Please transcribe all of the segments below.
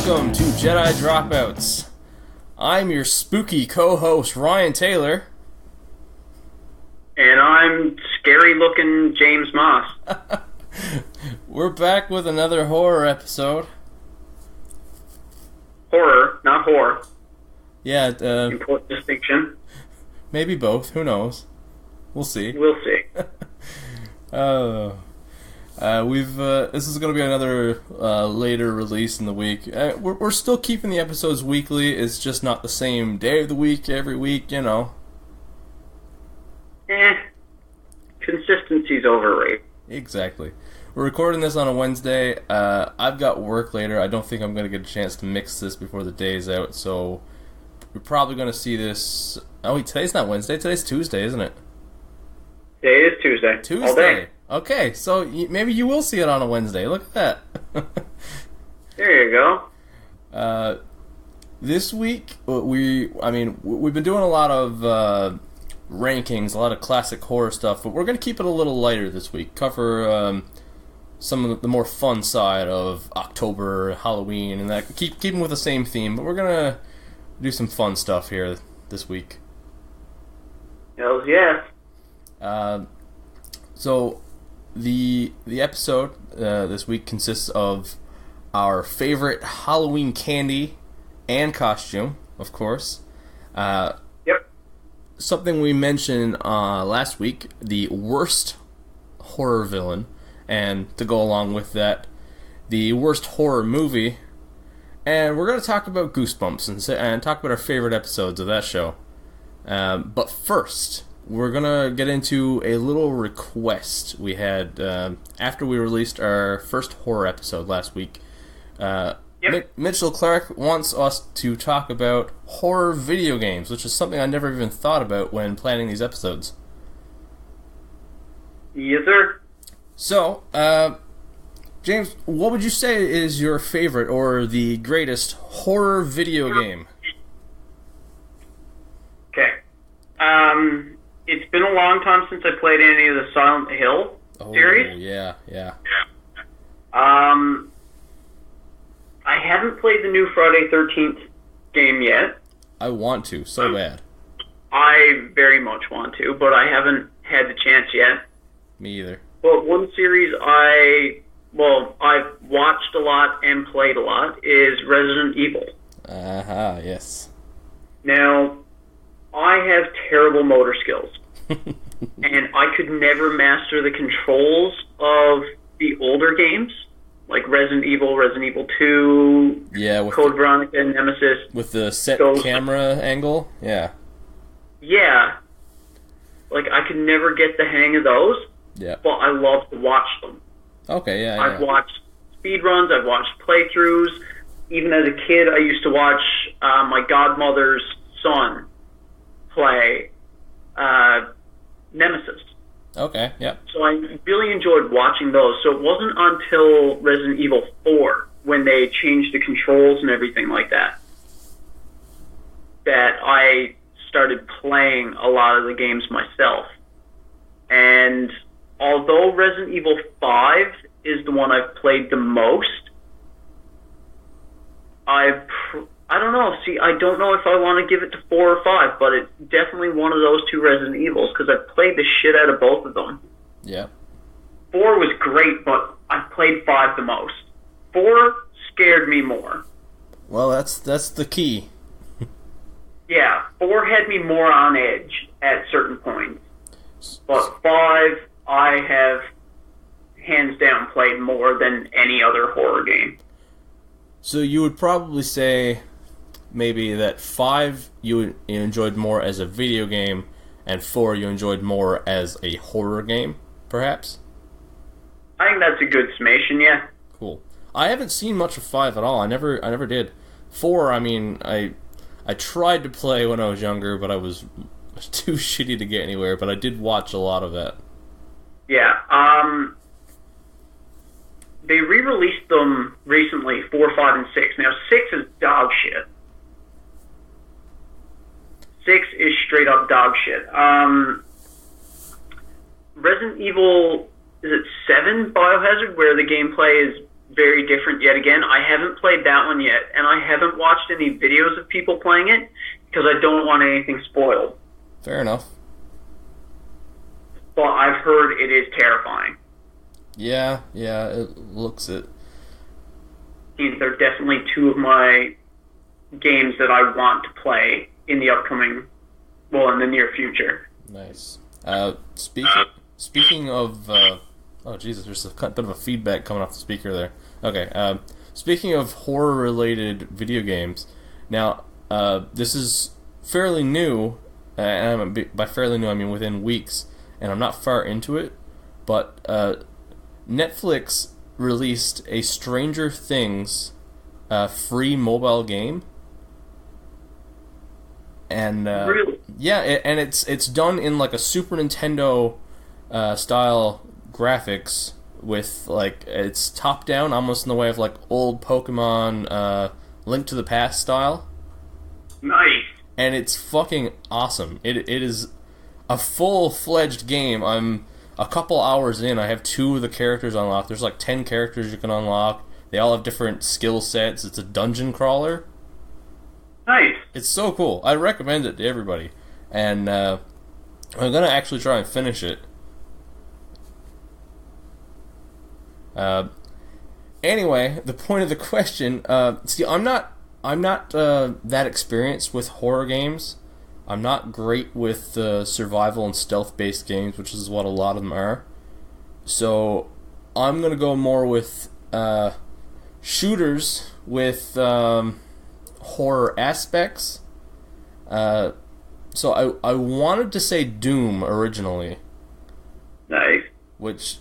Welcome to Jedi Dropouts. I'm your spooky co-host, Ryan Taylor. And I'm scary-looking James Moss. We're back with another horror episode. Horror, not horror. Yeah, Important distinction. maybe both. Who knows? We'll see. We'll see. This is going to be another later release in the week. We're still keeping the episodes weekly. It's just not the same day of the week every week, you know. Consistency's overrated. Exactly. We're recording this on a Wednesday. I've got work later. I don't think I'm going to get a chance to mix this before the day's out, so we're probably going to see this... Oh, wait, today's not Wednesday. Today's Tuesday, isn't it? Today is Tuesday. Tuesday. All day. Okay, so maybe you will see it on a Wednesday. Look at that. There you go. This week, we've been doing a lot of rankings, a lot of classic horror stuff, but we're going to keep it a little lighter this week. Cover some of the more fun side of October, Halloween, and that. Keeping with the same theme, but we're going to do some fun stuff here this week. Hells yes. So the episode this week consists of our favorite Halloween candy and costume, of course. Yep. Something we mentioned last week, the worst horror villain, and to go along with that, the worst horror movie. And we're going to talk about Goosebumps and talk about our favorite episodes of that show. But first, we're going to get into a little request we had after we released our first horror episode last week. Mitchell Clark wants us to talk about horror video games, which is something I never even thought about when planning these episodes. Yes, sir. So, James, what would you say is your favorite or the greatest horror video game? Okay. It's been a long time since I played any of the Silent Hill series. Yeah. I haven't played the new Friday 13th game yet. I want to, so bad. I very much want to, but I haven't had the chance yet. Me either. But one series I've watched a lot and played a lot is Resident Evil. Yes. Now, I have terrible motor skills. And I could never master the controls of the older games, like Resident Evil 2, Code Veronica, Nemesis. With the set camera angle? Yeah. Yeah. Like, I could never get the hang of those, but I love to watch them. Okay, yeah. I've watched speedruns, I've watched playthroughs. Even as a kid, I used to watch my godmother's son play Nemesis. Okay, yep. So I really enjoyed watching those. So it wasn't until Resident Evil 4, when they changed the controls and everything like that, that I started playing a lot of the games myself. And although Resident Evil 5 is the one I've played the most, I don't know. See, I don't know if I want to give it to 4 or 5, but it's definitely one of those two Resident Evils, because I've played the shit out of both of them. Yeah. 4 was great, but I played 5 the most. 4 scared me more. Well, that's the key. Yeah, 4 had me more on edge at certain points. But 5, I have hands down played more than any other horror game. So you would probably say maybe that 5 you enjoyed more as a video game, and 4 you enjoyed more as a horror game, perhaps? I think that's a good summation, yeah. Cool. I haven't seen much of 5 at all. I never did. 4, I mean, I tried to play when I was younger, but I was too shitty to get anywhere, but I did watch a lot of that. Yeah, they re-released them recently, 4, 5, and 6. Now, 6 is dog shit. 6 is straight up dog shit. Resident Evil, is it 7 Biohazard, where the gameplay is very different yet again. I haven't played that one yet, and I haven't watched any videos of people playing it because I don't want anything spoiled. Fair enough. But I've heard it is terrifying. Yeah, it looks it. They're definitely two of my games that I want to play in the near future. Nice. Speaking of, oh Jesus, there's a bit of a feedback coming off the speaker there. Okay. Speaking of horror-related video games, now this is fairly new, and by fairly new I mean within weeks, and I'm not far into it, but Netflix released a Stranger Things free mobile game. And really? Yeah, and it's done in like a Super Nintendo style graphics with like it's top down, almost in the way of like old Pokemon Link to the Past style. Nice. And it's fucking awesome. It is a full-fledged game. I'm a couple hours in. I have 2 of the characters unlocked. There's like 10 characters you can unlock. They all have different skill sets. It's a dungeon crawler. Nice. It's so cool. I recommend it to everybody. And I'm going to actually try and finish it. Anyway, the point of the question, see, I'm not that experienced with horror games. I'm not great with survival and stealth-based games, which is what a lot of them are. So I'm going to go more with shooters with horror aspects. So I wanted to say Doom originally. Nice.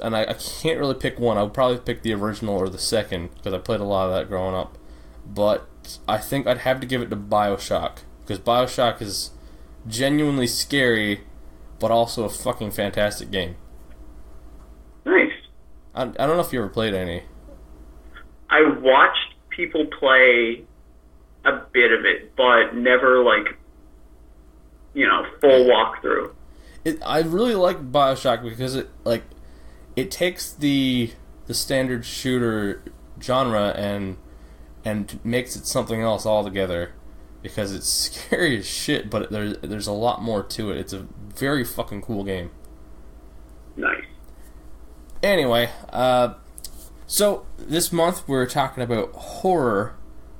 And I can't really pick one. I would probably pick the original or the second, because I played a lot of that growing up. But I think I'd have to give it to BioShock, because BioShock is genuinely scary, but also a fucking fantastic game. Nice. I don't know if you ever played any. I watched people play a bit of it, but never full walkthrough. I really like BioShock because it takes the standard shooter genre and makes it something else altogether, because it's scary as shit, but there's a lot more to it. It's a very fucking cool game. Nice. Anyway, so this month we're talking about horror,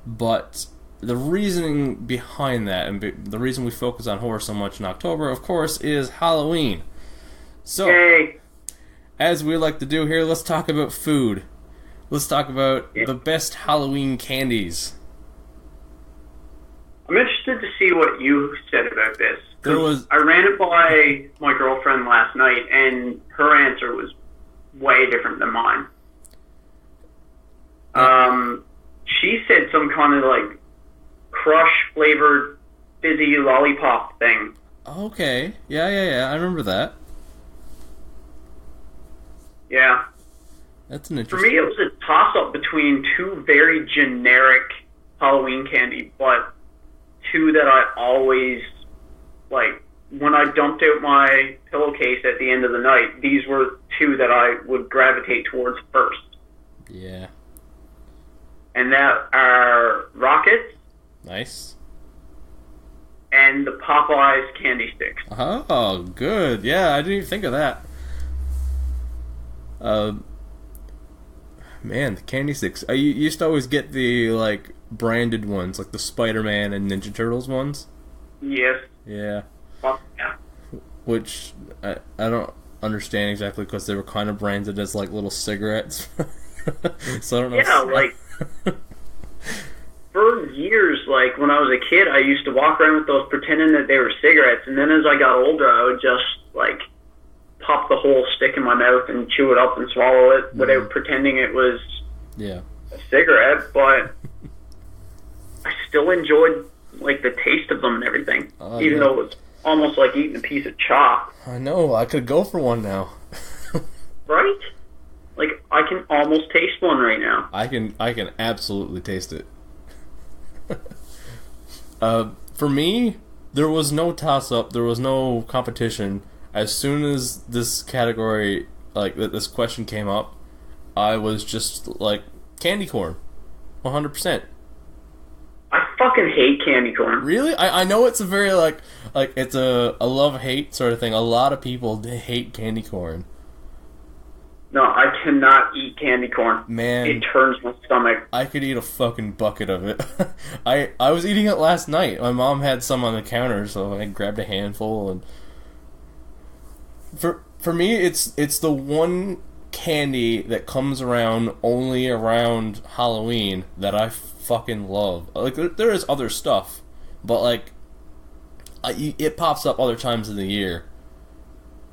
but the reasoning behind that, and the reason we focus on horror so much in October, of course, is Halloween. So, Yay. As we like to do here, let's talk about food. Let's talk about the best Halloween candies. I'm interested to see what you said about this. I ran it by my girlfriend last night, and her answer was way different than mine. She said some kind of crush-flavored fizzy lollipop thing. Okay. Yeah. I remember that. Yeah. That's an For interesting... me, it was a toss-up between 2 very generic Halloween candy, but 2 that I always, when I dumped out my pillowcase at the end of the night, these were 2 that I would gravitate towards first. Yeah. And that are Rockets. Nice. And the Popeyes candy sticks. Oh, good. Yeah, I didn't even think of that. Man, the candy sticks. You used to always get the, branded ones, like the Spider-Man and Ninja Turtles ones. Yes. Yeah. Well, yeah. Which, I don't understand exactly, because they were kind of branded as, little cigarettes. So I don't know. Yeah, for years, when I was a kid, I used to walk around with those pretending that they were cigarettes, and then as I got older, I would just, pop the whole stick in my mouth and chew it up and swallow it without pretending it was a cigarette, but I still enjoyed, the taste of them and everything, even though it was almost like eating a piece of chalk. I know, I could go for one now. Right? I can almost taste one right now. I can absolutely taste it. For me, there was no toss-up, there was no competition. As soon as this category, this question came up, I was just, Candy corn. 100%. I fucking hate candy corn. Really? I know it's a very, like it's a love-hate sort of thing. A lot of people hate candy corn. No, I cannot eat candy corn. Man. It turns my stomach. I could eat a fucking bucket of it. I was eating it last night. My mom had some on the counter, so I grabbed a handful. And for me, it's the one candy that comes around only around Halloween that I fucking love. Like, there is other stuff, but like, it pops up other times of the year.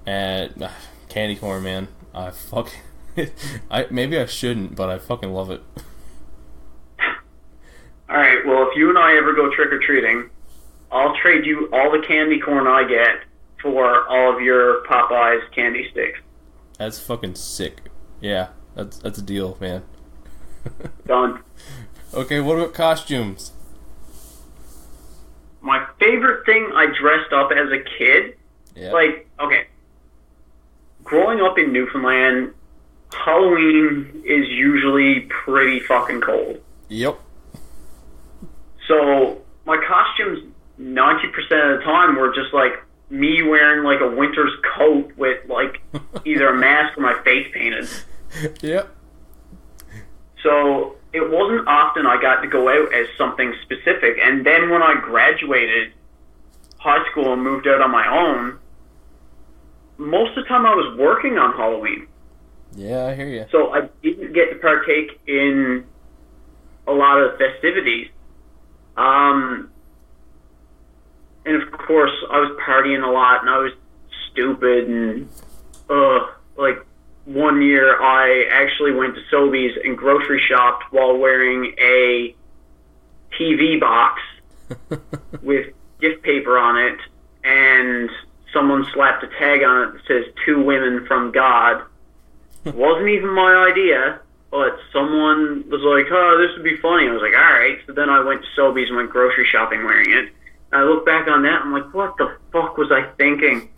And candy corn, man. I fucking... maybe I shouldn't, but I fucking love it. Alright, well, if you and I ever go trick-or-treating, I'll trade you all the candy corn I get for all of your Popeyes candy sticks. That's fucking sick. Yeah, that's a deal, man. Done. Okay, what about costumes? My favorite thing I dressed up as a kid, okay, growing up in Newfoundland, Halloween is usually pretty fucking cold. Yep. So my costumes 90% of the time were just like me wearing like a winter's coat with like either a mask or my face painted. Yep. So it wasn't often I got to go out as something specific. And then when I graduated high school and moved out on my own, most of the time I was working on Halloween. Yeah, I hear you. So I didn't get to partake in a lot of festivities. And of course, I was partying a lot and I was stupid and, like, one year I actually went to Sobeys and grocery shopped while wearing a TV box with gift paper on it, and someone slapped a tag on it that says "To Women from God." It wasn't even my idea, but someone was like, "Oh, this would be funny." I was like, "Alright." So then I went to Sobeys and went grocery shopping wearing it. And I look back on that and I'm like, what the fuck was I thinking?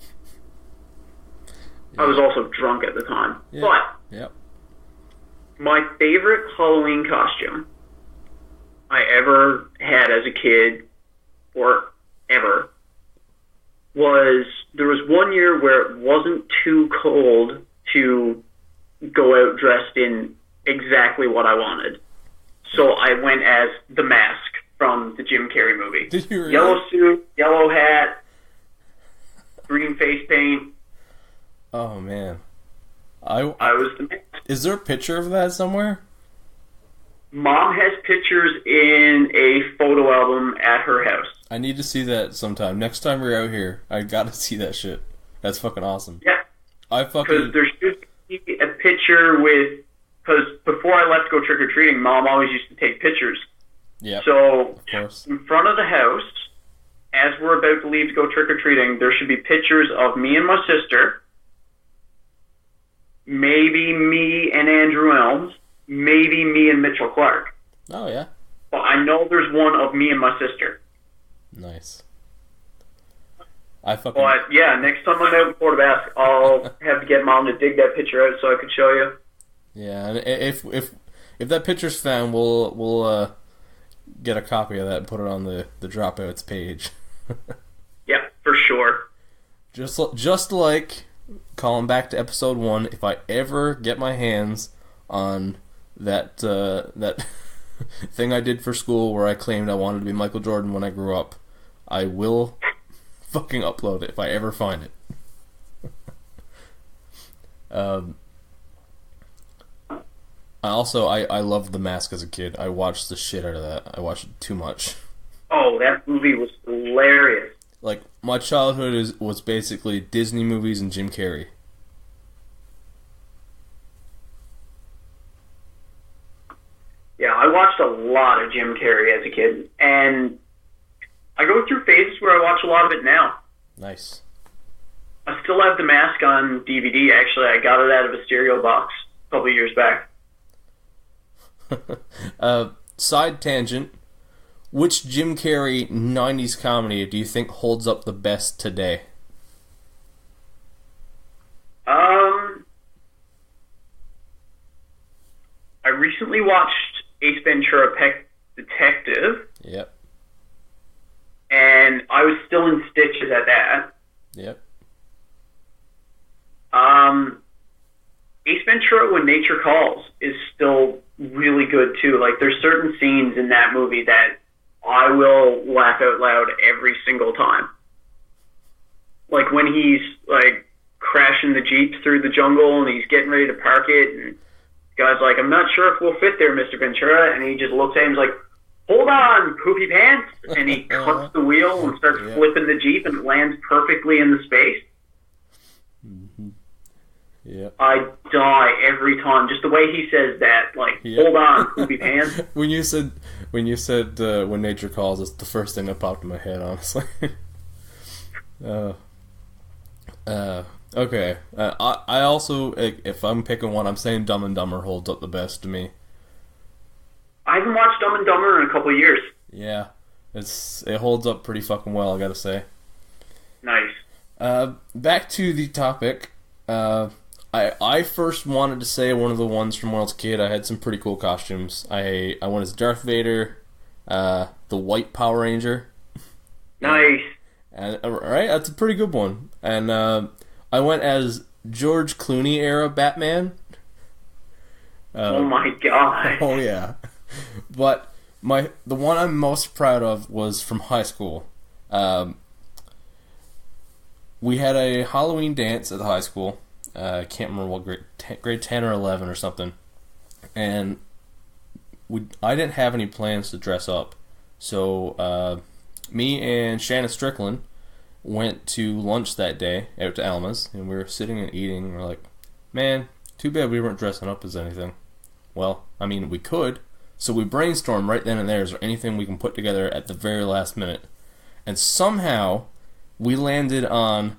Yeah. I was also drunk at the time. Yeah. But my favorite Halloween costume I ever had as a kid, or ever, was, there was one year where it wasn't too cold to go out dressed in exactly what I wanted. So I went as the Mask from the Jim Carrey movie. Did you really? Yellow suit, yellow hat, green face paint. Oh, man. I was the Mask. Is there a picture of that somewhere? Mom has pictures in a photo album at her house. I need to see that sometime. Next time we're out here, I gotta see that shit. That's fucking awesome. Yeah. Because there should be a picture with... Because before I left to go trick-or-treating, Mom always used to take pictures. Yeah. So, in front of the house, as we're about to leave to go trick-or-treating, there should be pictures of me and my sister, maybe me and Andrew Elms, maybe me and Mitchell Clark. Oh, yeah. But I know there's one of me and my sister. Nice. But, yeah, next time I'm out in Port Basque, I'll have to get Mom to dig that picture out so I could show you. Yeah, and if that picture's found, we'll get a copy of that and put it on the Dropouts page. Yeah, for sure. Just like, calling back to episode 1, if I ever get my hands on that thing I did for school where I claimed I wanted to be Michael Jordan when I grew up, I will fucking upload it if I ever find it. I loved The Mask as a kid. I watched the shit out of that. I watched it too much. Oh, that movie was hilarious. Like, my childhood was basically Disney movies and Jim Carrey. Yeah, I watched a lot of Jim Carrey as a kid, and I go through phases where I watch a lot of it now. Nice. I still have The Mask on DVD, actually. I got it out of a stereo box a couple of years back. Side tangent. Which Jim Carrey 90s comedy do you think holds up the best today? I recently watched Ace Ventura Pet Detective. Yep. And I was still in stitches at that. Yep. Ace Ventura When Nature Calls is still really good too. Like, there's certain scenes in that movie that I will laugh out loud every single time. Like when he's like crashing the Jeep through the jungle and he's getting ready to park it, and the guy's like, "I'm not sure if we'll fit there, Mr. Ventura," and he just looks at him and is like, "Hold on, poopy pants," and he cuts the wheel and starts flipping the Jeep, and it lands perfectly in the space. Mm-hmm. Yeah. I die every time. Just the way he says that, like, "Hold on, poopy pants." When you said When Nature Calls, it's the first thing that popped in my head, honestly. Okay. I also, if I'm picking one, I'm saying Dumb and Dumber holds up the best to me. I haven't watched Dumb and Dumber in a couple of years. Yeah, it holds up pretty fucking well, I gotta say. Nice. Back to the topic. I first wanted to say one of the ones from when I was a kid. I had some pretty cool costumes. I went as Darth Vader, the White Power Ranger. Nice. And right, that's a pretty good one. And I went as George Clooney era Batman. Oh my god. Oh yeah. But the one I'm most proud of was from high school. We had a Halloween dance at the high school. I can't remember what grade 10 or 11 or something. And I didn't have any plans to dress up. So me and Shanna Strickland went to lunch that day out to Alma's, and we were sitting and eating, and we're like, man, too bad we weren't dressing up as anything. Well, I mean, we could. So we brainstormed right then and there, is there anything we can put together at the very last minute? And somehow we landed on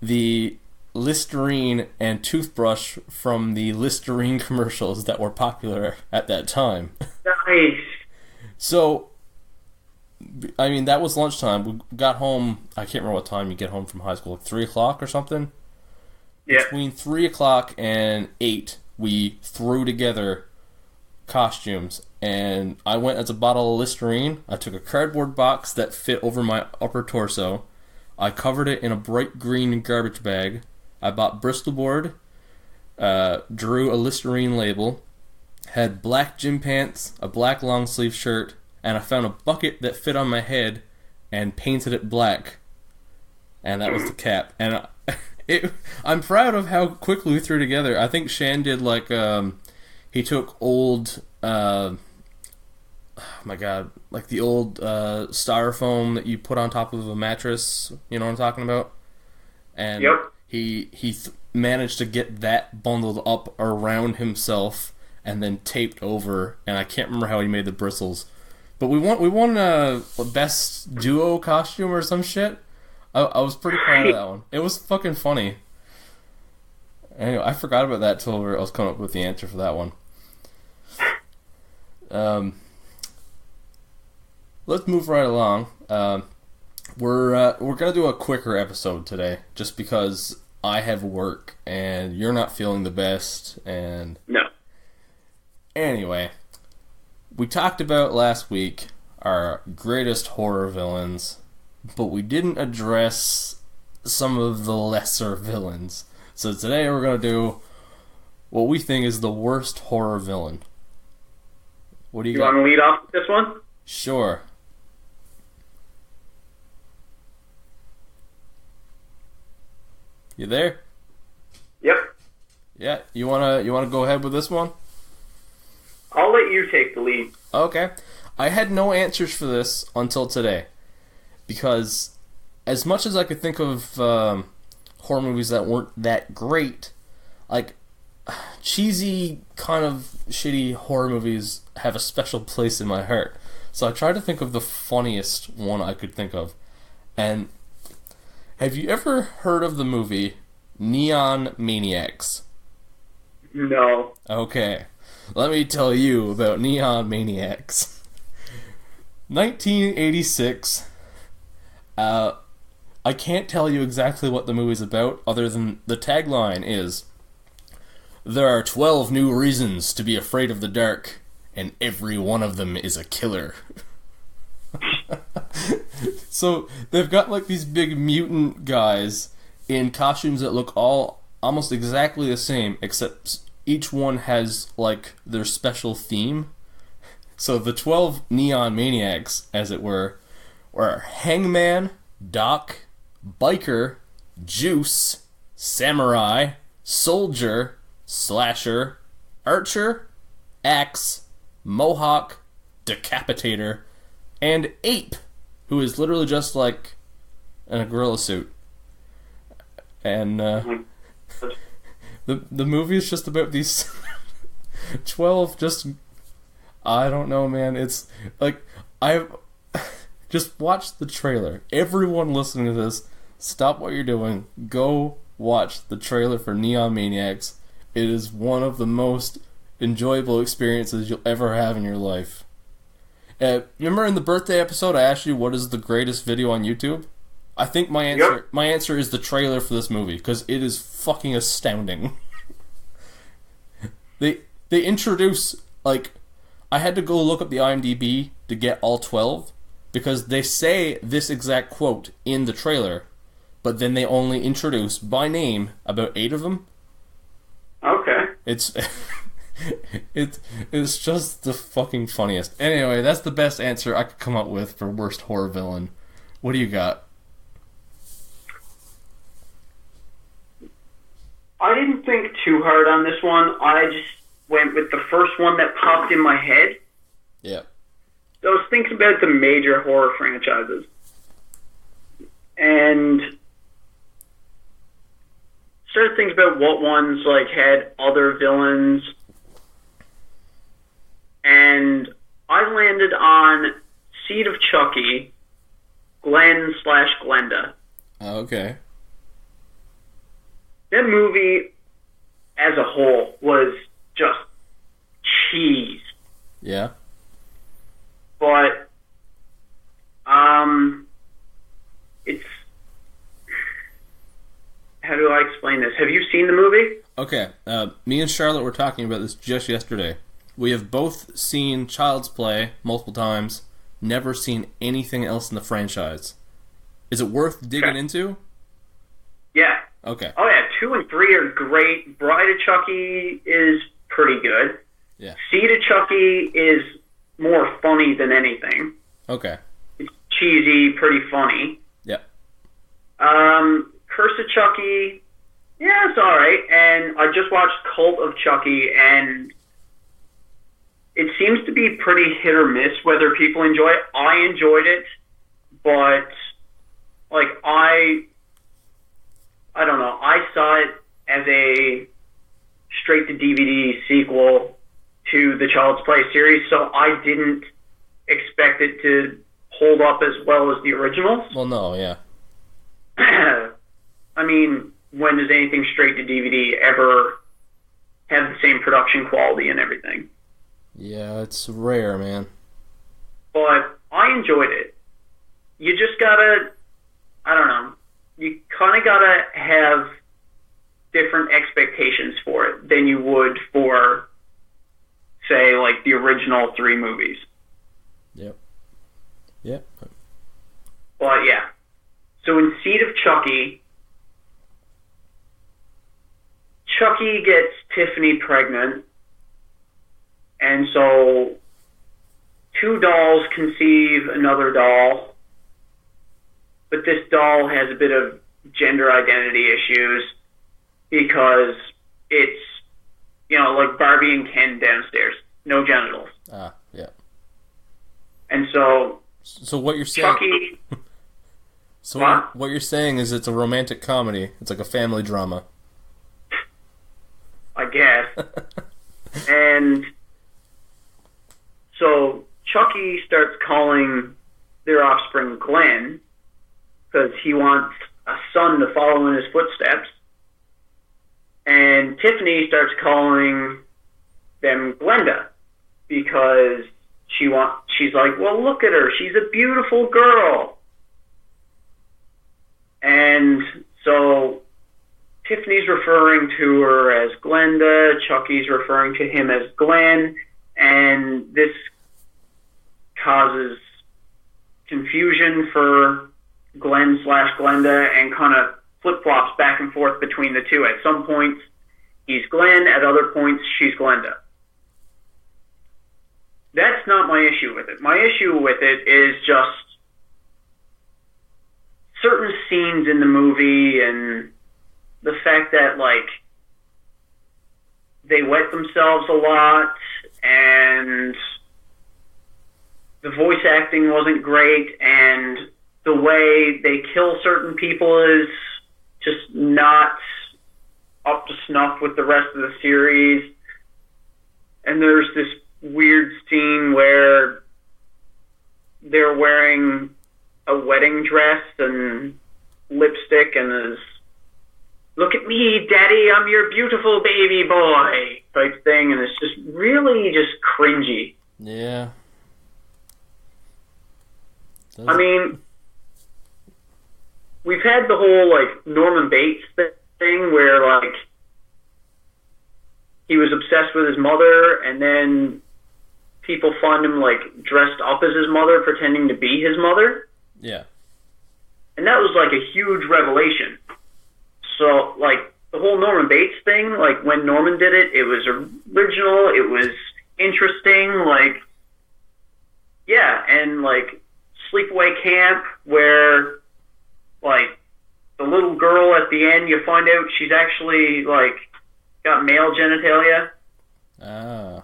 the Listerine and toothbrush from the Listerine commercials that were popular at that time. Nice. So, I mean, that was lunchtime. We got home, I can't remember what time you get home from high school, like 3 o'clock or something? Yeah. Between 3 o'clock and 8, we threw together costumes, and I went as a bottle of Listerine. I took a cardboard box that fit over my upper torso. I covered it in a bright green garbage bag. I bought Bristol board, drew a Listerine label, had black gym pants, a black long sleeve shirt, and I found a bucket that fit on my head and painted it black. And that was the cap. And I'm proud of how quickly we threw together. I think Shan did like, he took old, oh my god, like the old styrofoam that you put on top of a mattress, you know what I'm talking about? And yep. he managed to get that bundled up around himself and then taped over, and I can't remember how he made the bristles. But we won a best duo costume or some shit. I was pretty proud of that one. It was fucking funny. Anyway, I forgot about that till I was coming up with the answer for that one. Let's move right along. We're gonna do a quicker episode today, just because I have work and you're not feeling the best. And no. Anyway, we talked about last week our greatest horror villains, but we didn't address some of the lesser villains. So today we're gonna do what we think is the worst horror villain. What do you got? You want to lead off with this one? Sure. You there? Yep. Yeah. You wanna go ahead with this one? I'll let you take the lead. Okay. I had no answers for this until today, because as much as I could think of horror movies that weren't that great, like cheesy kind of shitty horror movies have a special place in my heart. So I tried to think of the funniest one I could think of. And have you ever heard of the movie Neon Maniacs? No. Okay. Let me tell you about Neon Maniacs. 1986. I can't tell you exactly what the movie's about, other than the tagline is, "There are 12 new reasons to be afraid of the dark, and every one of them is a killer. So they've got like these big mutant guys in costumes that look all almost exactly the same, except each one has like their special theme. So the 12 neon maniacs, as it were Hangman, Doc, Biker, Juice, Samurai, Soldier, Slasher, Archer, Axe, Mohawk, Decapitator, and Ape, who is literally just like in a gorilla suit. And the movie is just about these 12 just... I don't know, man. It's like... I've... Just watch the trailer. Everyone listening to this, stop what you're doing. Go watch the trailer for Neon Maniacs. It is one of the most enjoyable experiences you'll ever have in your life. Remember in the birthday episode I asked you what is the greatest video on YouTube? I think my answer is the trailer for this movie, because it is fucking astounding. They introduce, like, I had to go look up the IMDb to get all 12, because they say this exact quote in the trailer, but then they only introduce by name about 8 of them. Okay. It's just the fucking funniest. Anyway, that's the best answer I could come up with for worst horror villain. What do you got? I didn't think too hard on this one. I just went with the first one that popped in my head. Yeah. So I was thinking about the major horror franchises. And started thinking about what ones like had other villains. And I landed on Seed of Chucky, Glenn/Glenda. Okay. That movie, as a whole, was just cheese. Yeah. But, it's... How do I explain this? Have you seen the movie? Okay. Me and Charlotte were talking about this just yesterday. We have both seen Child's Play multiple times, never seen anything else in the franchise. Is it worth digging into? Yeah. Okay. Oh yeah, 2 and 3 are great. Bride of Chucky is pretty good. Yeah. Seed of Chucky is more funny than anything. Okay. It's cheesy, pretty funny. Yep. Curse of Chucky, yeah, it's alright. And I just watched Cult of Chucky, and it seems to be pretty hit or miss whether people enjoy it. I enjoyed it, but like I don't know. I saw it as a straight-to-DVD sequel to the Child's Play series, so I didn't expect it to hold up as well as the originals. Well, no, yeah. I mean, when does anything straight-to-DVD ever have the same production quality and everything? Yeah, it's rare, man. But I enjoyed it. You just gotta, I don't know, you kind of gotta have different expectations for it than you would for, say, like the original 3 movies. Yep. Yep. But yeah. So in Seed of Chucky, Chucky gets Tiffany pregnant, and so 2 dolls conceive another doll, but this doll has a bit of gender identity issues because it's, you know, like Barbie and Ken downstairs, no genitals. Ah, yeah. And so what you're saying... Chucky... So what you're saying is it's a romantic comedy. It's like a family drama. I guess. And so Chucky starts calling their offspring Glenn because he wants a son to follow in his footsteps. And Tiffany starts calling them Glenda because she's like, well, look at her. She's a beautiful girl. And so Tiffany's referring to her as Glenda, Chucky's referring to him as Glenn, and this causes confusion for Glenn/Glenda and kind of flip-flops back and forth between the two. At some points, he's Glenn. At other points, she's Glenda. That's not my issue with it. My issue with it is just certain scenes in the movie and the fact that, like, they wet themselves a lot and the voice acting wasn't great and the way they kill certain people is just not up to snuff with the rest of the series. And there's this weird scene where they're wearing a wedding dress and lipstick and is, "Look at me, Daddy, I'm your beautiful baby boy," type thing, and it's just really just cringy. Yeah. I mean, we've had the whole, like, Norman Bates thing where, like, he was obsessed with his mother, and then people find him, like, dressed up as his mother, pretending to be his mother. Yeah. And that was, like, a huge revelation. So, like, the whole Norman Bates thing, like, when Norman did it, it was original, it was interesting, like, yeah, and, like, Sleepaway Camp, where, like, the little girl at the end, you find out she's actually, like, got male genitalia. Ah.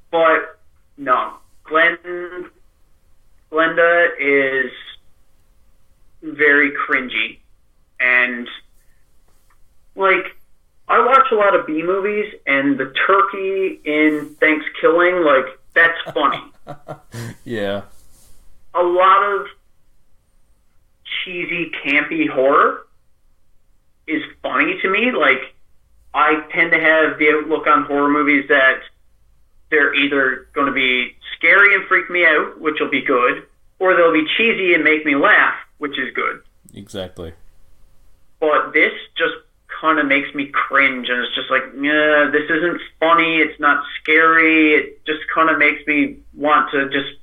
But, no. Glenda is very cringy. And, like, I watch a lot of B movies, and the turkey in Thanksgiving, like, that's funny. Yeah. A lot of cheesy, campy horror is funny to me. Like, I tend to have the outlook on horror movies that they're either going to be scary and freak me out, which will be good, or they'll be cheesy and make me laugh, which is good. Exactly. But this just kind of makes me cringe, and it's just like, yeah, this isn't funny, it's not scary, it just kind of makes me want to just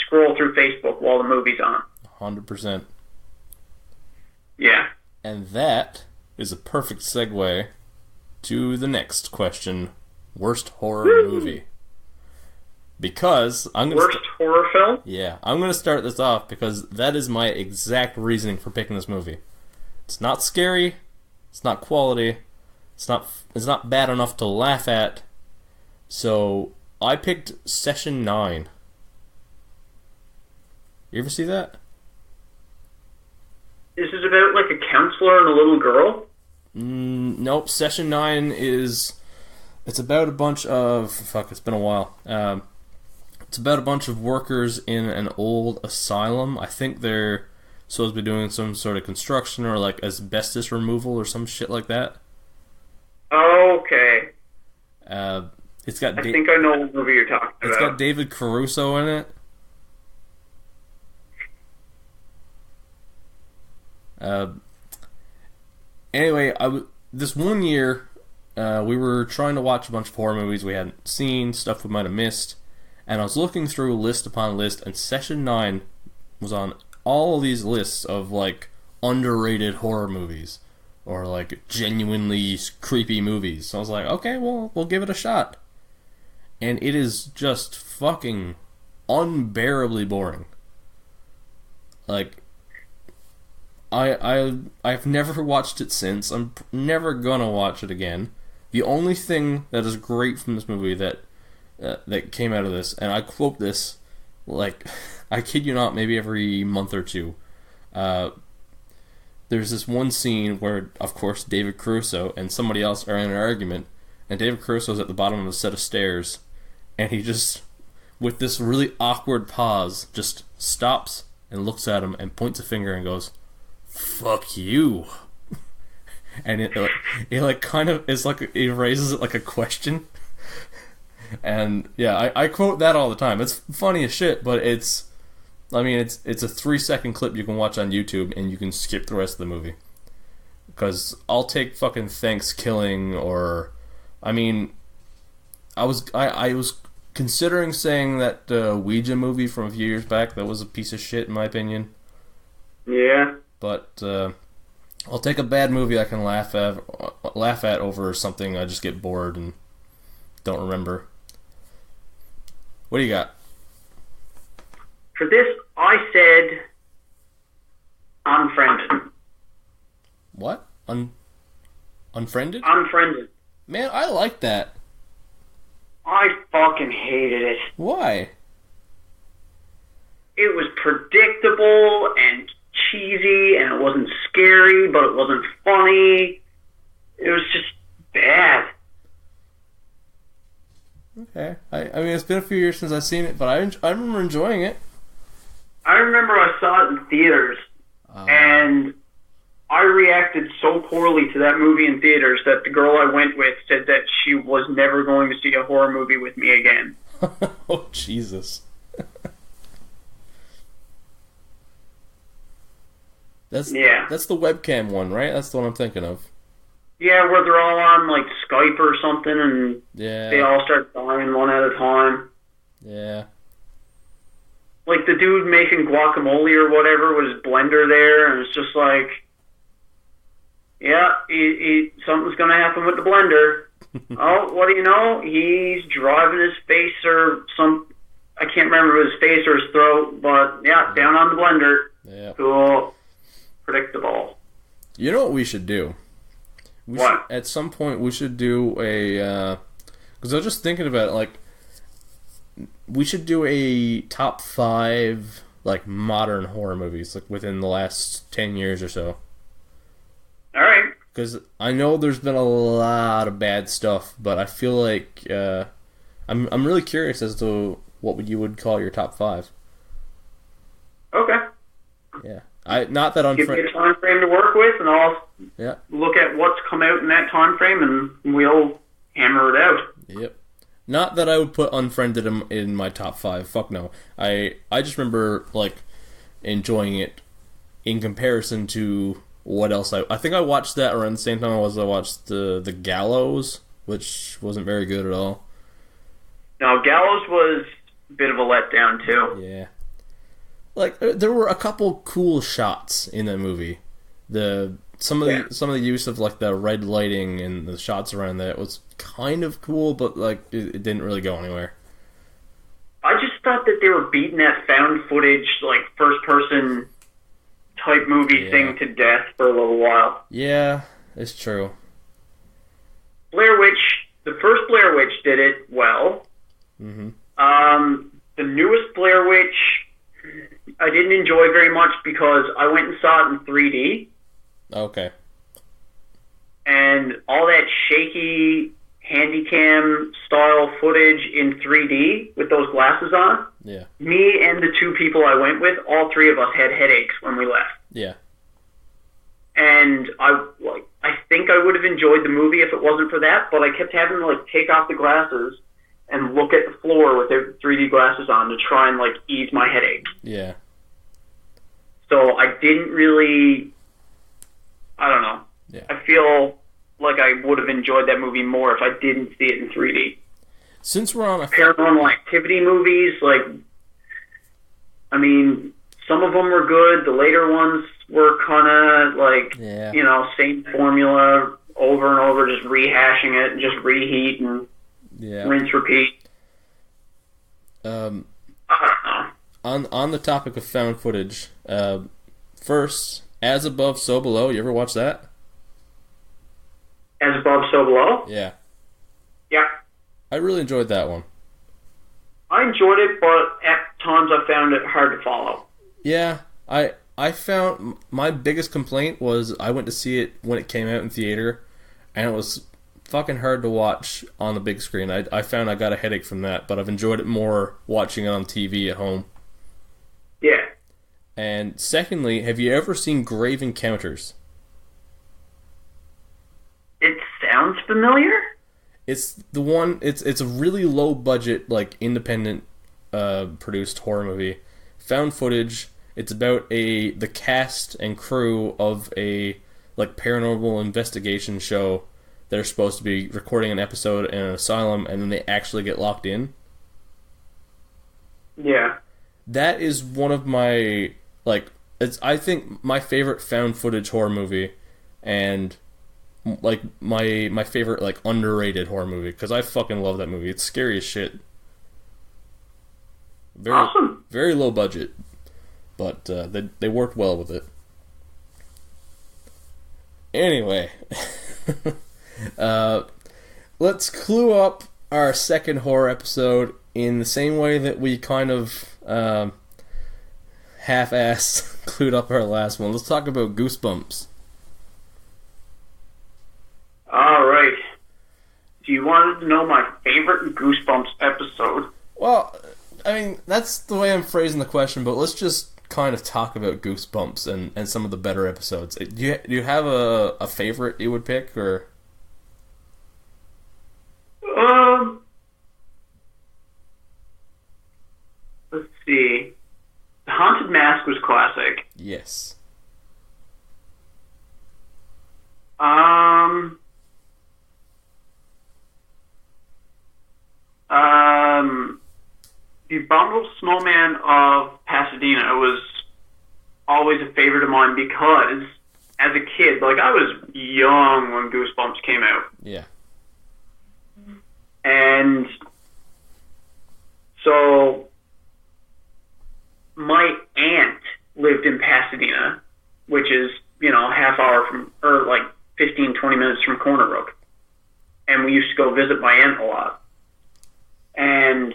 scroll through Facebook while the movie's on. 100%. Yeah. And that is a perfect segue to the next question. Worst horror movie. Because I'm going Worst horror film? Yeah, I'm going to start this off because that is my exact reasoning for picking this movie. It's not scary, it's not quality, it's not bad enough to laugh at. So, I picked Session 9. You ever see that? Is this about, like, a counselor and a little girl? Nope. Session 9 is... It's about a bunch of... Fuck, it's been a while. It's about a bunch of workers in an old asylum. I think they're supposed to be doing some sort of construction or, like, asbestos removal or some shit like that. Okay. It's got... I think I know what movie you're talking about. It's got David Caruso in it. Anyway, this one year, we were trying to watch a bunch of horror movies we hadn't seen, stuff we might have missed, and I was looking through list upon list, and Session 9 was on all of these lists of, like, underrated horror movies, or, like, genuinely creepy movies. So I was like, okay, well, we'll give it a shot. And it is just fucking unbearably boring. Like... I've never watched it since. I'm never gonna watch it again. The only thing that is great from this movie that came out of this, and I quote this, like, I kid you not, maybe every month or two. There's this one scene where, of course, David Caruso and somebody else are in an argument, and David Caruso's at the bottom of a set of stairs, and he just, with this really awkward pause, just stops and looks at him and points a finger and goes, "Fuck you." And it kind of is like, it raises it like a question. And yeah, I quote that all the time. It's funny as shit, but it's a 3-second clip you can watch on YouTube and you can skip the rest of the movie. Because I'll take fucking Thanksgiving, or, I mean, I was considering saying that Ouija movie from a few years back. That was a piece of shit in my opinion. Yeah. But I'll take a bad movie I can laugh at over something I just get bored and don't remember. What do you got? For this, I said Unfriended. What? Unfriended? Unfriended. Man, I like that. I fucking hated it. Why? It was predictable and cheesy, and it wasn't scary, but it wasn't funny. It was just bad. Okay. I mean, it's been a few years since I've seen it, but I remember enjoying it. I remember I saw it in theaters, and I reacted so poorly to that movie in theaters that the girl I went with said that she was never going to see a horror movie with me again. Oh, Jesus. That's the webcam one, right? That's the one I'm thinking of. Yeah, where they're all on like Skype or something, and they all start dying one at a time. Yeah. Like the dude making guacamole or whatever with his blender there, and it's just like, yeah, something's gonna happen with the blender. Oh, what do you know? He's driving his face or I can't remember his face or his throat, but yeah, down on the blender. Yeah. Cool. Predictable. You know what we should do? At some point, we should do a... Because I was just thinking about it, like... We should do a top 5, like, modern horror movies, like, within the last 10 years or so. Alright. Because I know there's been a lot of bad stuff, but I feel like... I'm really curious as to what you would call your top 5. Okay. Yeah. Not that Give me a time frame to work with, and I'll look at what's come out in that time frame, and we'll hammer it out. Yep. Not that I would put Unfriended in my top 5. Fuck no. I just remember like enjoying it in comparison to what else I think I watched that around the same time I watched the Gallows, which wasn't very good at all. No, Gallows was a bit of a letdown too. Yeah. Like there were a couple cool shots in that movie. Some of the use of like the red lighting and the shots around that was kind of cool, but like it didn't really go anywhere. I just thought that they were beating that found footage like first person type movie thing to death for a little while. Yeah, it's true. Blair Witch, the first Blair Witch did it well. Mm-hmm. The newest Blair Witch I didn't enjoy very much because I went and saw it in 3D. Okay. And all that shaky Handycam style footage in 3D with those glasses on. Yeah. Me and the 2 people I went with, all 3 of us had headaches when we left. Yeah. And I think I would have enjoyed the movie if it wasn't for that, but I kept having to like take off the glasses and look at the floor with the 3D glasses on to try and like ease my headache. Yeah. So I didn't really, I don't know. Yeah. I feel like I would have enjoyed that movie more if I didn't see it in 3D. Since we're on a Paranormal Activity movies, like, I mean, some of them were good. The later ones were kind of like, you know, same formula over and over, just rehashing it and just reheat and rinse, repeat. I don't know. On the topic of found footage, first, As Above, So Below. You ever watch that? As Above, So Below? Yeah. Yeah. I really enjoyed that one. I enjoyed it, but at times I found it hard to follow. Yeah, I found my biggest complaint was I went to see it when it came out in theater, and it was fucking hard to watch on the big screen. I found I got a headache from that, but I've enjoyed it more watching it on TV at home. Yeah. And secondly, have you ever seen Grave Encounters? It sounds familiar. It's the one. It's a really low budget, like independent produced horror movie. Found footage. It's about the cast and crew of a like paranormal investigation show they're supposed to be recording an episode in an asylum, and then they actually get locked in. Yeah. That is one of my, like, it's, I think, my favorite found footage horror movie, and, like, my favorite, like, underrated horror movie, because I fucking love that movie. It's scary as shit. Awesome. Very low budget, but they worked well with it. Anyway, let's clue up our second horror episode in the same way that we kind of half-ass clued up our last one. Let's talk about Goosebumps. All right. Do you want to know my favorite Goosebumps episode? Well, I mean, that's the way I'm phrasing the question, but let's just kind of talk about Goosebumps and some of the better episodes. Do you have a favorite you would pick, or? Let's see. The Haunted Mask was classic. Yes. The Abominable Snowman of Pasadena was always a favorite of mine because, as a kid, like, I was young when Goosebumps came out. Yeah. And so my aunt lived in Pasadena, which is, a half hour from, or like 15, 20 minutes from Corner Brook. And we used to go visit my aunt a lot. And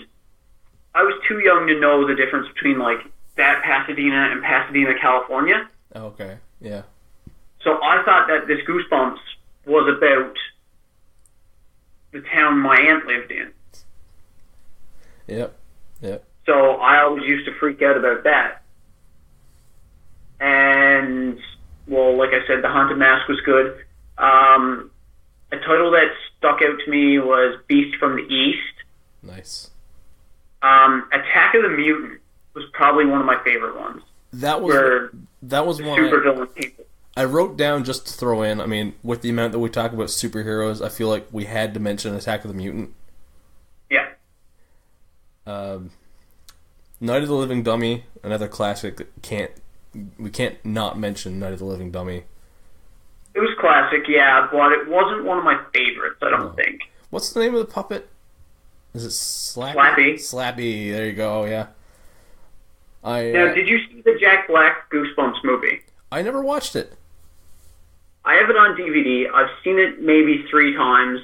I was too young to know the difference between, like, that Pasadena and Pasadena, California. Okay, yeah. So I thought that this Goosebumps was about the town my aunt lived in. Yep. So I always used to freak out about that. And, well, like I said, The Haunted Mask was good. A title that stuck out to me was Beast from the East. Nice. Attack of the Mutant was probably one of my favorite ones. That was one supervillain people. I wrote down just to throw in. I mean, with the amount that we talk about superheroes, I feel like we had to mention Attack of the Mutant. Yeah. Night of the Living Dummy, another classic. We can't not mention Night of the Living Dummy. It was classic, yeah, but it wasn't one of my favorites, I don't think. What's the name of the puppet? Is it Slappy? Slappy. Slappy, there you go, yeah. Now, did you see the Jack Black Goosebumps movie? I never watched it. I have it on DVD. I've seen it maybe 3 times.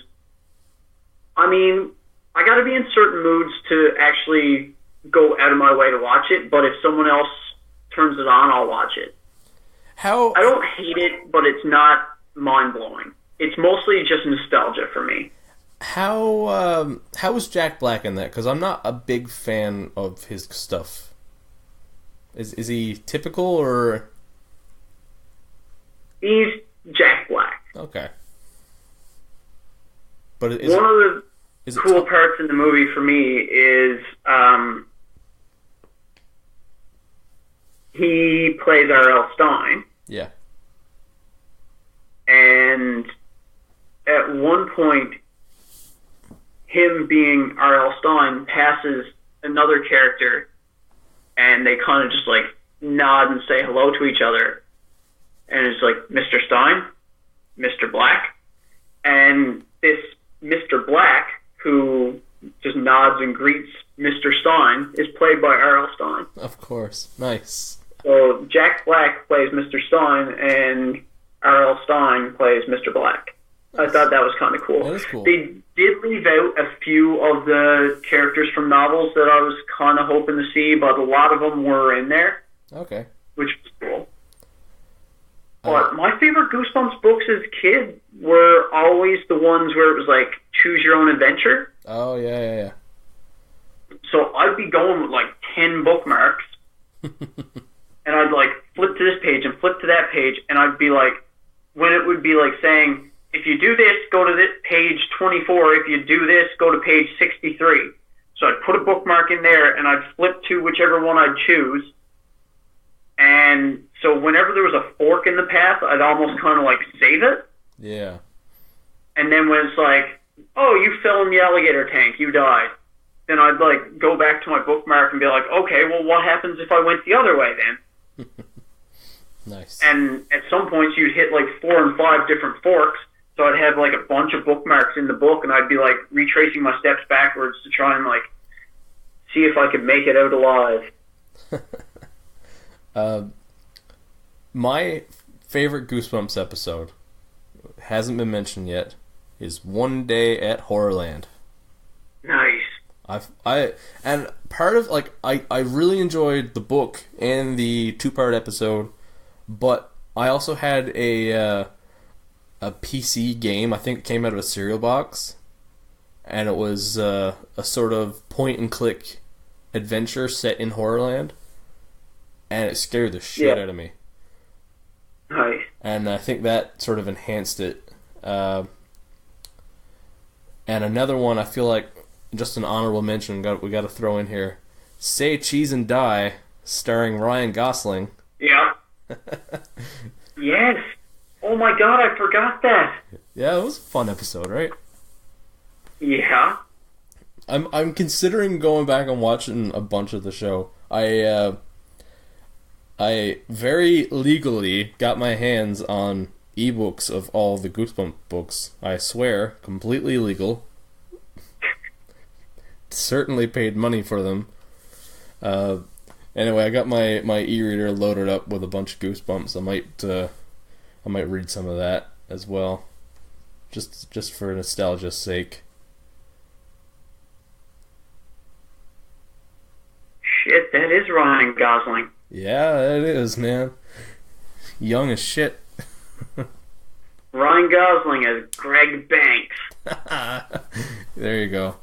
I mean, I gotta be in certain moods to actually go out of my way to watch it, but if someone else turns it on, I'll watch it. I don't hate it, but it's not mind-blowing. It's mostly just nostalgia for me. How is Jack Black in that? Because I'm not a big fan of his stuff. Is he typical, or? He's Jack Black. Okay. But one of the cool parts in the movie for me is he plays R.L. Stine. Yeah. And at one point, him being R.L. Stine passes another character, and they kind of just, like, nod and say hello to each other. And it's like, Mr. Stine, Mr. Black. And this Mr. Black, who just nods and greets Mr. Stine, is played by R.L. Stine. Of course. Nice. So Jack Black plays Mr. Stine, and R.L. Stine plays Mr. Black. I thought that was kind of cool. That is cool. They did leave out a few of the characters from novels that I was kind of hoping to see, but a lot of them were in there. Okay. Which was cool. But my favorite Goosebumps books as a kid were always the ones where it was like, choose your own adventure. Oh, yeah. So I'd be going with like 10 bookmarks, and I'd like flip to this page and flip to that page, and I'd be like, when it would be like saying, if you do this, go to this page 24. If you do this, go to page 63. So I'd put a bookmark in there, and I'd flip to whichever one I'd choose. And so whenever there was a fork in the path, I'd almost kind of like save it. Yeah. And then when it's like, oh, you fell in the alligator tank, you died. Then I'd like go back to my bookmark and be like, okay, well, what happens if I went the other way then? Nice. And at some points you'd hit like 4 and 5 different forks, so I'd have like a bunch of bookmarks in the book, and I'd be like retracing my steps backwards to try and like see if I could make it out alive. My favorite Goosebumps episode, hasn't been mentioned yet, is One Day at Horrorland. Nice. And part of, like, I really enjoyed the book and the 2-part episode, but I also had a PC game. I think it came out of a cereal box, and it was a sort of point-and-click adventure set in Horrorland, and it scared the shit out of me. Nice. And I think that sort of enhanced it. And another one, I feel like, just an honorable mention we got to throw in here. Say Cheese and Die, starring Ryan Gosling. Yeah. Yes. Oh my god, I forgot that. Yeah, it was a fun episode, right? Yeah. I'm considering going back and watching a bunch of the show. I very legally got my hands on ebooks of all the Goosebump books. I swear, completely legal. Certainly paid money for them. Anyway, I got my e-reader loaded up with a bunch of Goosebumps. I might read some of that as well, just for nostalgia's sake. Shit, that is Ryan Gosling. Yeah, it is, man. Young as shit. Ryan Gosling as Greg Banks. There you go.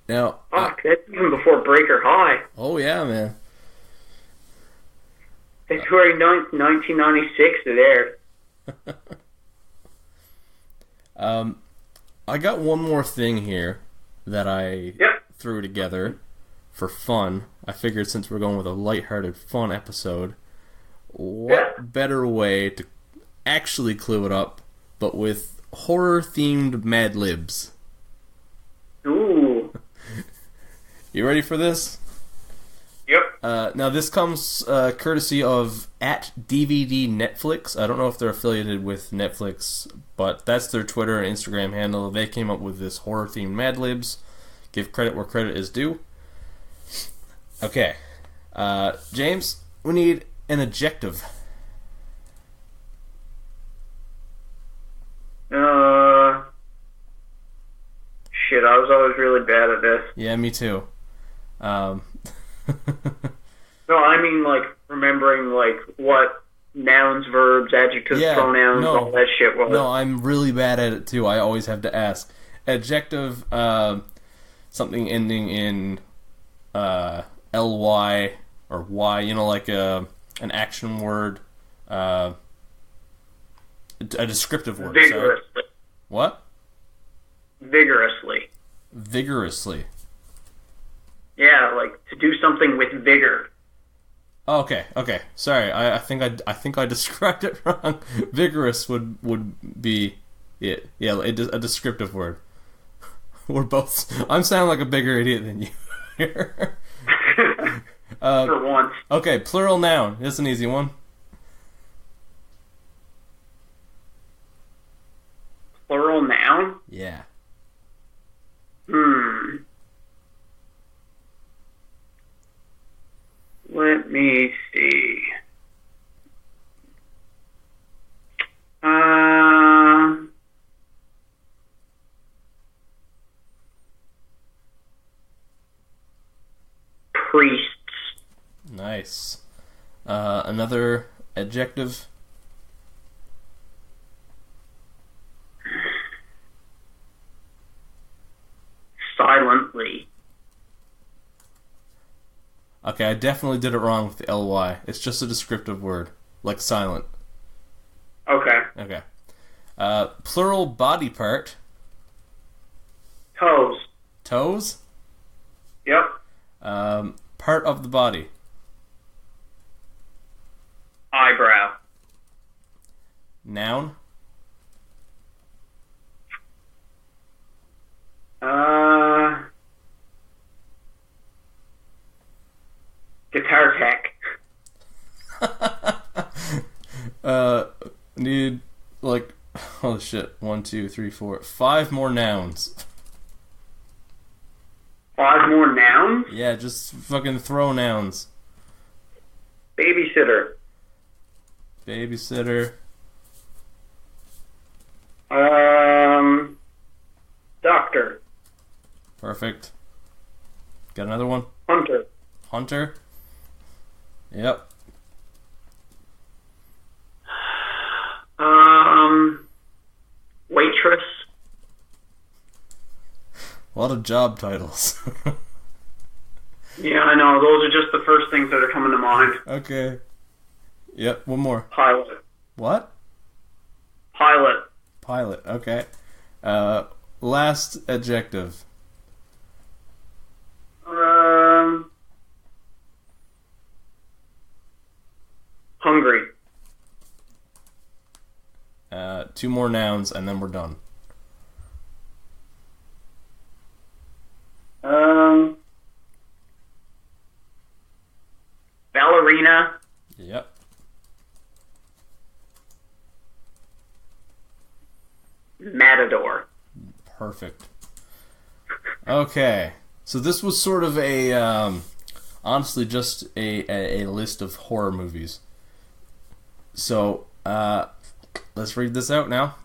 Now, fuck, that's even before Breaker High. Oh yeah, man. February 9th, 1996 it aired. I got one more thing here that I threw together for fun. I figured since we're going with a lighthearted, fun episode, what better way to actually clue it up but with horror-themed Mad Libs? Ooh. You ready for this? Yep. Now this comes courtesy of @DVD Netflix. I don't know if they're affiliated with Netflix, but that's their Twitter and Instagram handle. They came up with this horror-themed Mad Libs. Give credit where credit is due. Okay. James, we need an adjective. Shit, I was always really bad at this. Yeah, me too. No, I mean, like, remembering, like, what nouns, verbs, adjectives, pronouns, all that shit was. No, I'm really bad at it too. I always have to ask. Adjective, something ending in ly or y, you know, like an action word, a descriptive word. Vigorously. Sorry. What? Vigorously. Vigorously. Yeah, like to do something with vigor. Oh, okay. Sorry, I think I described it wrong. Vigorous would be it. Yeah, a descriptive word. We're both. I'm sounding like a bigger idiot than you here. For once. Okay, plural noun. This is an easy one. Plural noun? Yeah. Let me see. Priests. Nice. Another adjective. Silently. Okay, I definitely did it wrong with the ly. It's just a descriptive word, like silent. Okay. Plural body part. Toes. Toes? Yep. Part of the body. Eyebrow. Noun. Guitar tech. Need, like, oh shit, 1, 2, 3, 4, 5 more nouns. 5 more nouns? Yeah, just fucking throw nouns. Babysitter. Babysitter. Doctor. Perfect. Got another one? Hunter. Hunter. Yep. Waitress. A lot of job titles. Yeah, I know. Those are just the first things that are coming to mind. Okay. Yep, one more. Pilot. What? Pilot. Pilot, okay. Last adjective. Hungry. 2 more nouns, and then we're done. Ballerina. Yep. Matador. Perfect. Okay. So this was sort of a, honestly, just a list of horror movies. So, let's read this out now.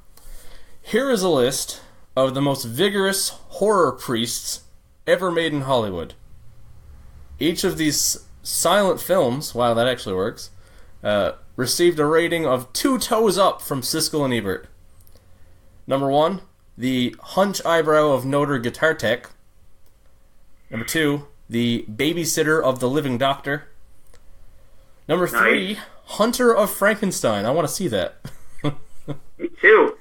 Here is a list of the most vigorous horror priests ever made in Hollywood. Each of these silent films, wow, that actually works, received a rating of 2 toes up from Siskel and Ebert. Number 1, The Hunch Eyebrow of Notre Guitar Tech. Number 2, The Babysitter of the Living Doctor. Number 3, Nice. Hunter of Frankenstein. I want to see that. Me too.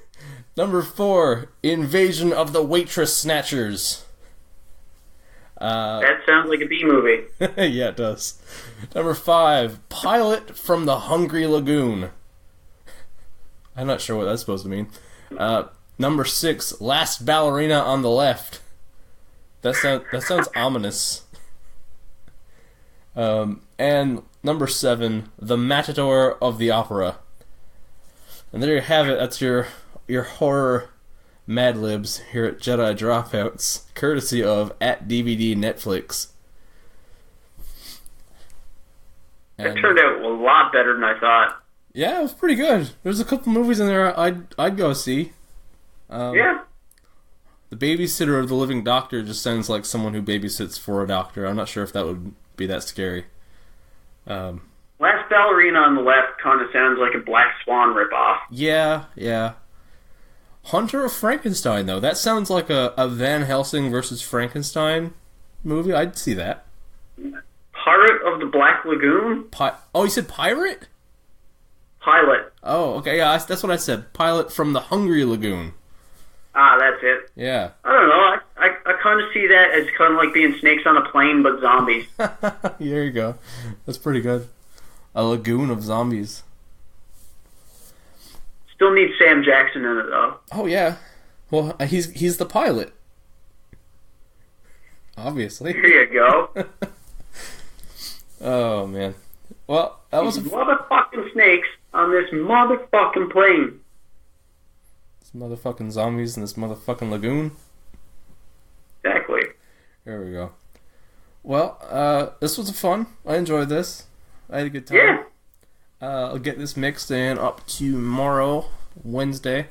Number 4, Invasion of the Waitress Snatchers. That sounds like a B movie. Yeah, it does. Number 5, Pilot from the Hungry Lagoon. I'm not sure what that's supposed to mean. Number 6, Last Ballerina on the Left. That sounds ominous. And number 7, The Matador of the Opera. And there you have it. That's your horror Mad Libs here at Jedi Dropouts, courtesy of @DVD Netflix. That turned out a lot better than I thought. Yeah, it was pretty good. There's a couple movies in there I'd go see. Yeah. The Babysitter of the Living Doctor just sounds like someone who babysits for a doctor. I'm not sure if that would be that scary. Last Ballerina on the Left kind of sounds like a Black Swan ripoff. Yeah. Hunter of Frankenstein, though. That sounds like a Van Helsing versus Frankenstein movie. I'd see that. Pirate of the Black Lagoon? Oh, you said pirate? Pilot. Oh, okay, yeah, that's what I said. Pilot from the Hungry Lagoon. Ah, that's it. Yeah. I don't know. I kind of see that as kind of like being snakes on a plane, but zombies. There you go. That's pretty good. A lagoon of zombies. Still need Sam Jackson in it, though. Oh, yeah. Well, he's the pilot. Obviously. Here you go. Oh, man. Well, that was These motherfucking snakes on this motherfucking plane. This motherfucking zombies in this motherfucking lagoon. Exactly. There we go. Well, this was fun. I enjoyed this. I had a good time. Yeah. I'll get this mixed in up tomorrow, Wednesday.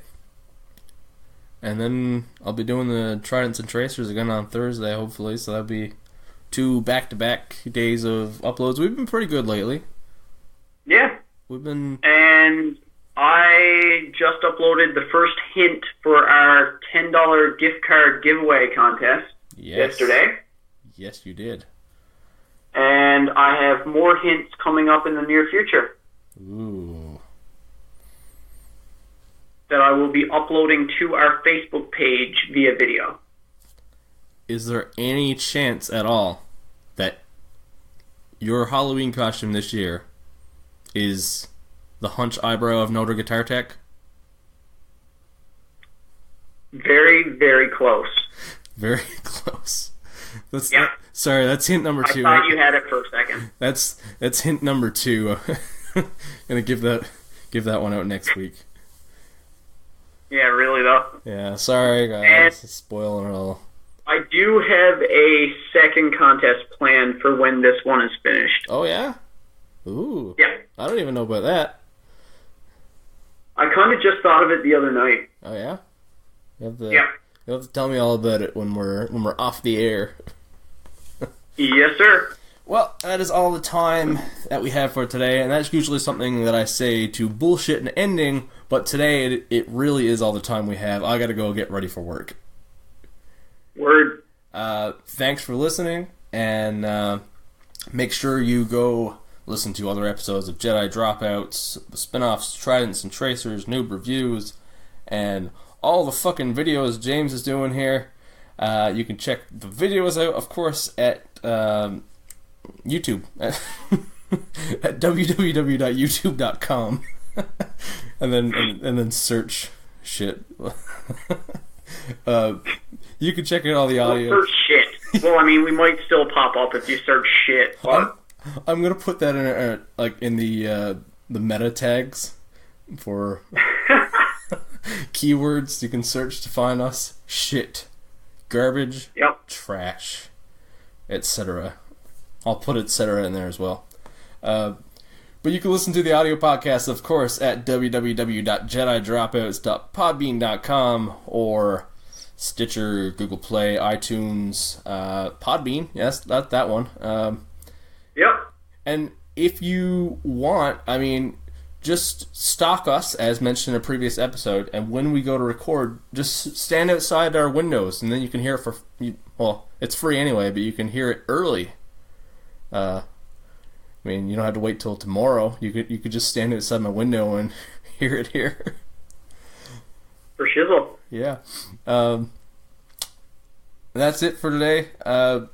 And then I'll be doing the Tridents and Tracers again on Thursday, hopefully. So that'll be 2 back-to-back days of uploads. We've been pretty good lately. Yeah. We've been... And I just uploaded the first hint for our $10 gift card giveaway contest yesterday. Yes, you did. And I have more hints coming up in the near future. Ooh. That I will be uploading to our Facebook page via video. Is there any chance at all that your Halloween costume this year is the Hunch Eyebrow of Notre Guitar Tech? Very, very close. Very close. Yep. Sorry, that's hint number 2. I thought you had it for a second. That's hint number 2. Gonna give that one out next week. Yeah, really though. Yeah, sorry guys, spoiling it all. I do have a second contest planned for when this one is finished. Oh yeah? Ooh. Yeah. I don't even know about that. I kind of just thought of it the other night. Oh yeah? You'll have to tell me all about it when we're off the air. Yes, sir. Well, that is all the time that we have for today, and that's usually something that I say to bullshit an ending, but today it really is all the time we have. I gotta go get ready for work. Word. Thanks for listening, and make sure you go listen to other episodes of Jedi Dropouts, spin-offs, Tridents and Tracers, noob reviews, and all the fucking videos James is doing here. You can check the videos out, of course, at YouTube at www.youtube.com and then search shit. You can check out all the audio. Search shit. Well, I mean, we might still pop up if you search shit. But I'm gonna put that in the meta tags for keywords you can search to find us. Shit, garbage, trash, etc. I'll put etc. in there as well. But you can listen to the audio podcast, of course, at www.jedidropouts.podbean.com or Stitcher, Google Play, iTunes, Podbean. Yes, that one. Yep. And if you want, I mean, just stalk us, as mentioned in a previous episode, and when we go to record, just stand outside our windows, and then you can hear it for... Well, it's free anyway, but you can hear it early. I mean, you don't have to wait till tomorrow. You could just stand outside my window and hear it here. For shizzle. Yeah. That's it for today. I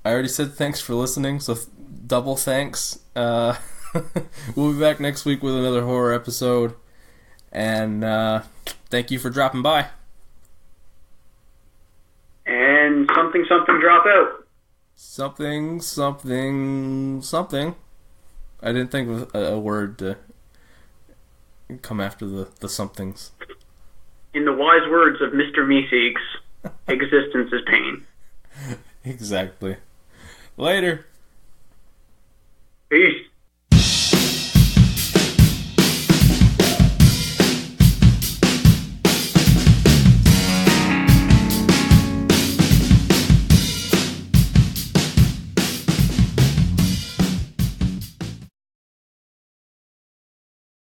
already said thanks for listening, so double thanks. We'll be back next week with another horror episode. And thank you for dropping by. And something drop out. Something. I didn't think of a word to come after the somethings. In the wise words of Mr. Meeseeks, existence is pain. Exactly. Later. Peace.